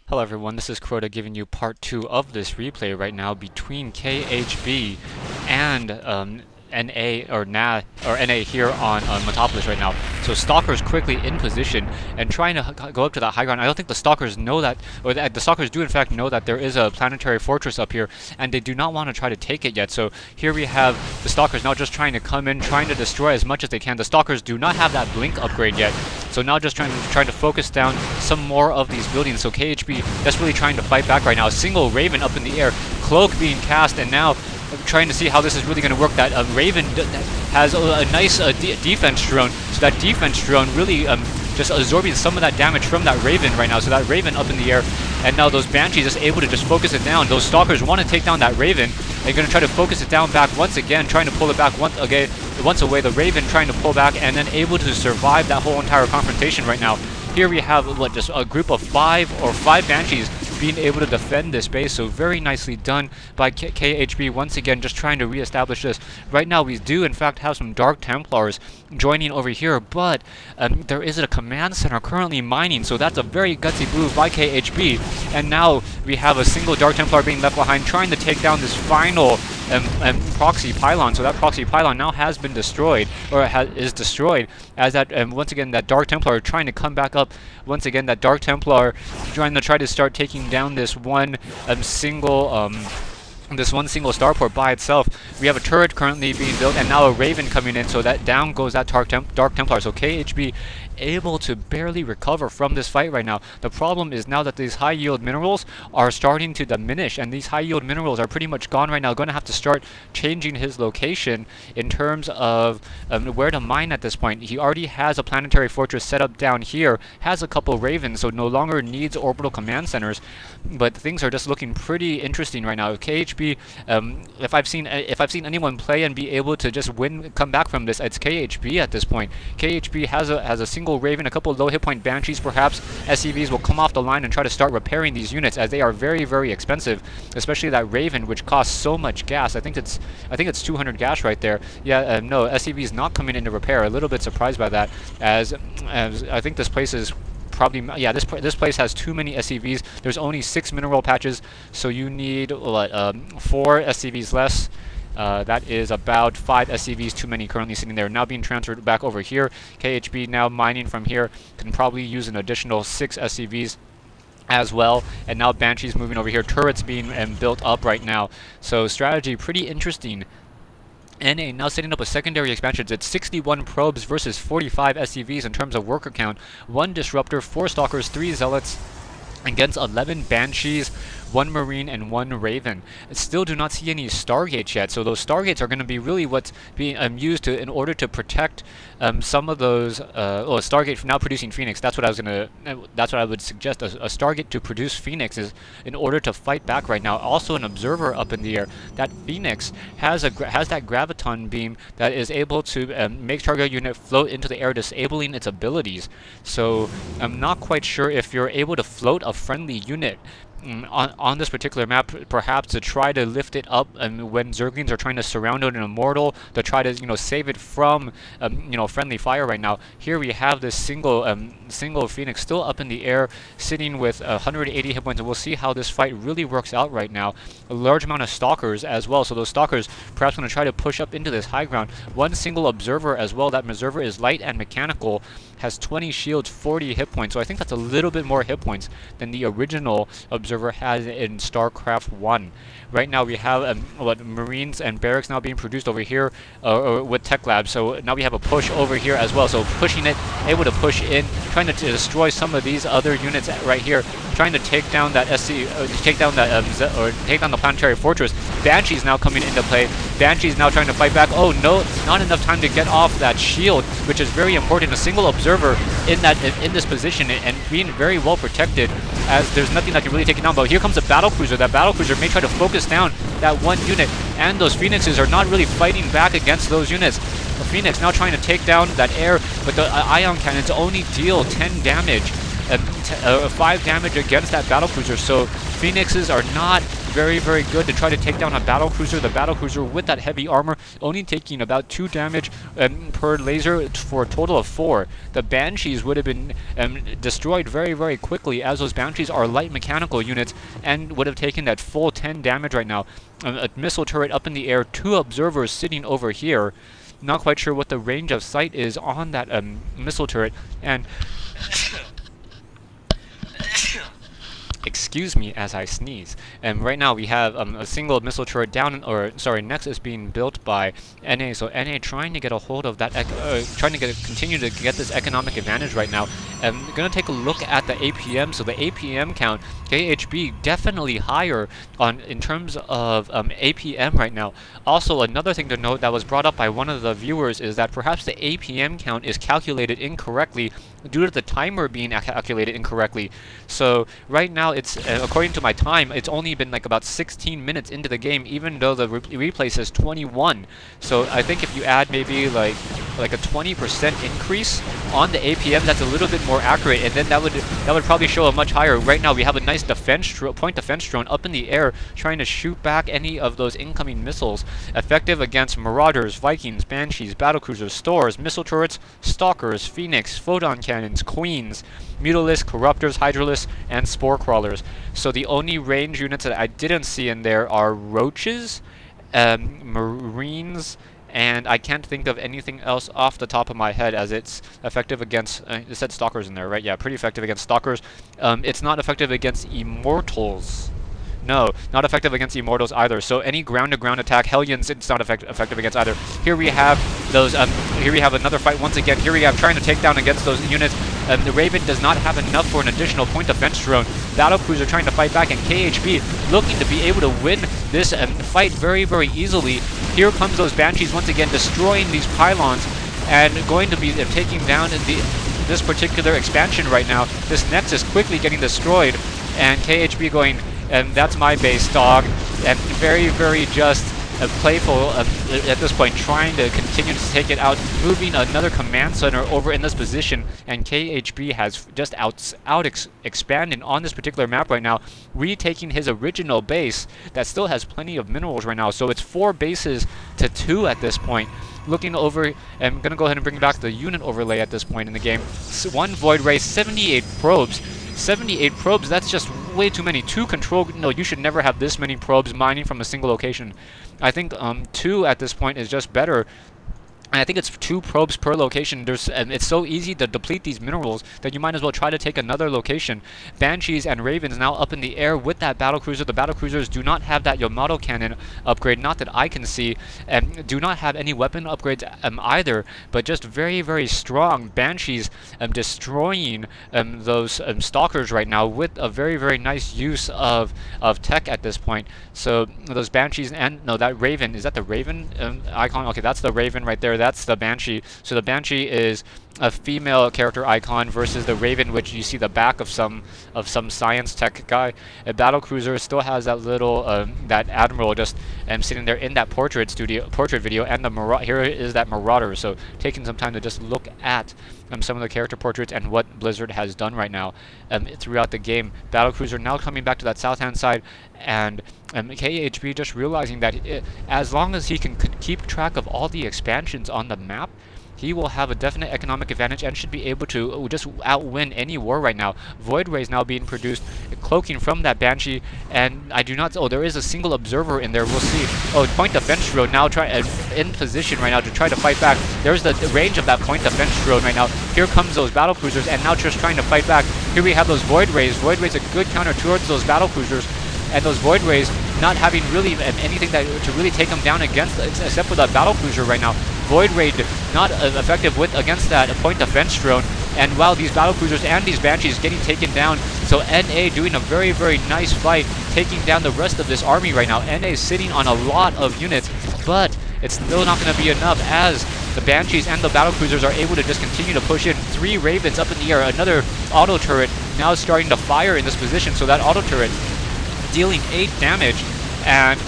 Hello everyone, this is Crota giving you part 2 of this replay right now between KHB and NA or NA here on Metapolis right now. So Stalkers quickly in position and trying to go up to that high ground. I don't think the Stalkers know that, or the Stalkers do in fact know that there is a planetary fortress up here, and they do not want to try to take it yet. So here we have the Stalkers now just trying to come in, trying to destroy as much as they can. The Stalkers do not have that blink upgrade yet, so now just trying to focus down some more of these buildings. So KHB just really trying to fight back right now. A single Raven up in the air, Cloak being cast, and now trying to see how this is really going to work. That Raven has a nice defense drone, so that defense drone really just absorbing some of that damage from that Raven right now. So that Raven up in the air, and now those Banshees just able to just focus it down. Those Stalkers want to take down that Raven. They're going to try to focus it down back once again, trying to pull it back once away. The Raven trying to pull back and then able to survive that whole entire confrontation right now. Here we have just a group of five Banshees being able to defend this base, so very nicely done by KHB once again, just trying to reestablish this. Right now we do in fact have some Dark Templars joining over here, but there is a command center currently mining, so that's a very gutsy move by KHB. And now we have a single Dark Templar being left behind, trying to take down this final proxy pylon. So that proxy pylon now has been destroyed, or is destroyed, as that once again that Dark Templar trying to come back up. Once again, that Dark Templar trying to start taking down this one single starport by itself. We have a turret currently being built, and now a Raven coming in, so that down goes that Dark Templar. So KHB able to barely recover from this fight right now. The problem is now that these high yield minerals are starting to diminish, and these high yield minerals are pretty much gone right now. Going to have to start changing his location in terms of where to mine at this point. He already has a planetary fortress set up down here, has a couple Ravens, so no longer needs orbital command centers, but things are just looking pretty interesting right now. KHB, if I've seen anyone play and be able to just come back from this, it's KHB at this point. KHB has a single Raven, a couple low hit point Banshees, perhaps SCVs will come off the line and try to start repairing these units, as they are very, very expensive, especially that Raven, which costs so much gas. I think it's 200 gas right there. Yeah, no, SCV is not coming into repair. A little bit surprised by that, as I think this place is probably, yeah, this place has too many SCVs. There's only 6 mineral patches, so you need 4 SCVs less. That is about 5 SCVs too many currently sitting there, now being transferred back over here. KHB now mining from here, can probably use an additional 6 SCVs as well, and now Banshees moving over here, turrets being built up right now. So strategy pretty interesting. NA now setting up a secondary expansion. It's 61 probes versus 45 SCVs in terms of worker count. 1 disruptor, 4 stalkers, 3 zealots against 11 Banshees, 1 Marine, and 1 Raven. Still do not see any Stargates yet, so those Stargates are going to be really what's being used in order to protect some of those. Stargate now producing Phoenix. That's what I would suggest. A Stargate to produce Phoenix is in order to fight back right now. Also, an observer up in the air. That Phoenix has that graviton beam that is able to make target unit float into the air, disabling its abilities. So I'm not quite sure if you're able to float a friendly unit on this particular map, perhaps to try to lift it up, and when Zerglings are trying to surround it in Immortal, to try to save it from friendly fire right now. Here we have this single Phoenix still up in the air, sitting with 180 hit points, and we'll see how this fight really works out right now. A large amount of Stalkers as well, so those Stalkers perhaps going to try to push up into this high ground. 1 single Observer as well. That Observer is light and mechanical, has 20 shields, 40 hit points, so I think that's a little bit more hit points than the original Observer has in StarCraft 1. Right now we have Marines and Barracks now being produced over here with Tech Lab, so now we have a push over here as well, so pushing it, able to push in, trying to destroy some of these other units right here, trying to take down that take down the planetary fortress. Banshees now coming into play. Banshees now trying to fight back. Oh no, not enough time to get off that shield, which is very important. A single Observer in this position and being very well protected, as there's nothing that can really take it down. But here comes a battlecruiser. That battlecruiser may try to focus down that one unit, and those Phoenixes are not really fighting back against those units. The Phoenix now trying to take down that air, but the ion cannons only deal 10 damage, 5 damage against that battlecruiser. So Phoenixes are not very, very good to try to take down a battlecruiser. The battlecruiser with that heavy armor only taking about 2 damage per laser for a total of 4. The Banshees would have been destroyed very, very quickly, as those Banshees are light mechanical units and would have taken that full 10 damage right now. A missile turret up in the air, 2 observers sitting over here. Not quite sure what the range of sight is on that missile turret, and excuse me as I sneeze. And right now we have a single missile turret down, or sorry, next is being built by NA. So NA trying to get a hold of that, trying to continue to get this economic advantage right now. I'm gonna take a look at the APM. So the APM count, KHB definitely higher in terms of APM right now. Also, another thing to note that was brought up by one of the viewers is that perhaps the APM count is calculated incorrectly due to the timer being calculated incorrectly. So right now it's according to my time, it's only been like about 16 minutes into the game, even though the replay says 21. So I think if you add maybe like a 20% increase on the APM, that's a little bit more accurate, and then that would probably show a much higher. Right now we have a nice point defense drone up in the air trying to shoot back any of those incoming missiles, effective against Marauders, Vikings, Banshees, battlecruisers, stores, missile turrets, stalkers, Phoenix, photon cannons, queens, Mutalisks, Corruptors, Hydralisks, and Spore Crawlers. So the only range units that I didn't see in there are Roaches, Marines, and I can't think of anything else off the top of my head, as it's effective against, it said Stalkers in there, right? Yeah, pretty effective against Stalkers. It's not effective against Immortals. No, not effective against Immortals either. So any ground-to-ground attack, Hellions, it's not effective against either. Here we have those. Here we have another fight once again. Here we have trying to take down against those units. The Raven does not have enough for an additional point defense drone. Battlecruiser trying to fight back, and KHB looking to be able to win this fight very, very easily. Here comes those Banshees once again, destroying these pylons, and going to be taking down this particular expansion right now. This Nexus quickly getting destroyed, and KHB going, and that's my base, dog. And very, very just playful at this point, trying to continue to take it out, moving another command center over in this position, and KHB has just expanded on this particular map right now, retaking his original base that still has plenty of minerals right now. So it's 4 bases to 2 at this point. Looking over, I'm going to go ahead and bring back the unit overlay at this point in the game. 1 Void Ray, 78 probes. 78 probes, that's just way too many. 2 control, no, you should never have this many probes mining from a single location. I think 2 at this point is just better. And I think it's 2 probes per location. It's so easy to deplete these minerals that you might as well try to take another location. Banshees and Ravens now up in the air with that battlecruiser. The battlecruisers do not have that Yamato cannon upgrade, not that I can see, and do not have any weapon upgrades either, but just very, very strong. Banshees destroying those stalkers right now with a very, very nice use of tech at this point. So those Banshees, and no, that Raven, is that the Raven icon? Okay, that's the Raven right there. That's the Banshee. So the Banshee is a female character icon versus the Raven, which you see the back of some science tech guy. A battlecruiser still has that little that admiral just sitting there in that portrait video, and the here is that Marauder. So taking some time to just look at some of the character portraits and what Blizzard has done right now throughout the game. Battlecruiser now coming back to that south hand side, and KHB just realizing that as long as he can keep track of all the expansions on the map, he will have a definite economic advantage and should be able to just outwin any war right now. Void Rays now being produced, cloaking from that Banshee, and I do not... Oh, there is a single observer in there. We'll see. Oh, point defense drone now in position right now to try to fight back. There's the range of that point defense drone right now. Here comes those battlecruisers, and now just trying to fight back. Here we have those Void Rays. Void Rays a good counter towards those battlecruisers, and those Void Rays not having really anything to really take them down against, except for that battlecruiser right now. Void Ray not effective against that point defense drone, and while these battlecruisers and these Banshees getting taken down, so NA doing a very, very nice fight, taking down the rest of this army right now. NA is sitting on a lot of units, but it's still not going to be enough, as the Banshees and the battlecruisers are able to just continue to push in. 3 Ravens up in the air, another auto turret now starting to fire in this position, so that auto turret dealing 8 damage, and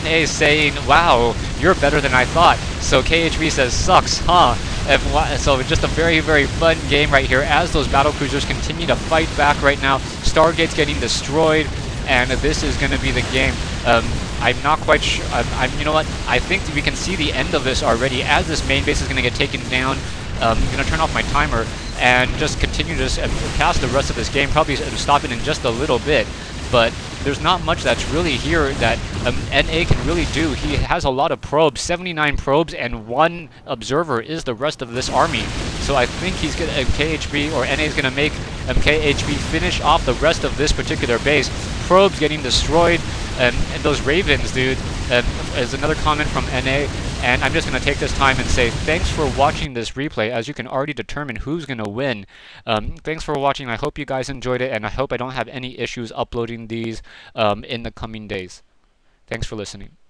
NA is saying, wow, you're better than I thought. So KHB says, sucks, huh? So just a very, very fun game right here as those battlecruisers continue to fight back right now. Stargate's getting destroyed. and this is going to be the game. I'm not quite sure. You know what? I think we can see the end of this already as this main base is going to get taken down. I'm going to turn off my timer and just continue to cast the rest of this game, probably stop it in just a little bit. But there's not much that's really here that NA can really do. He has a lot of probes, 79 probes, and 1 observer is the rest of this army. So I think he's going to, KHB or NA is going to make KHB finish off the rest of this particular base. Probes getting destroyed, and those Ravens, dude, is another comment from NA. And I'm just going to take this time and say thanks for watching this replay, as you can already determine who's going to win. Thanks for watching. I hope you guys enjoyed it, and I hope I don't have any issues uploading these in the coming days. Thanks for listening.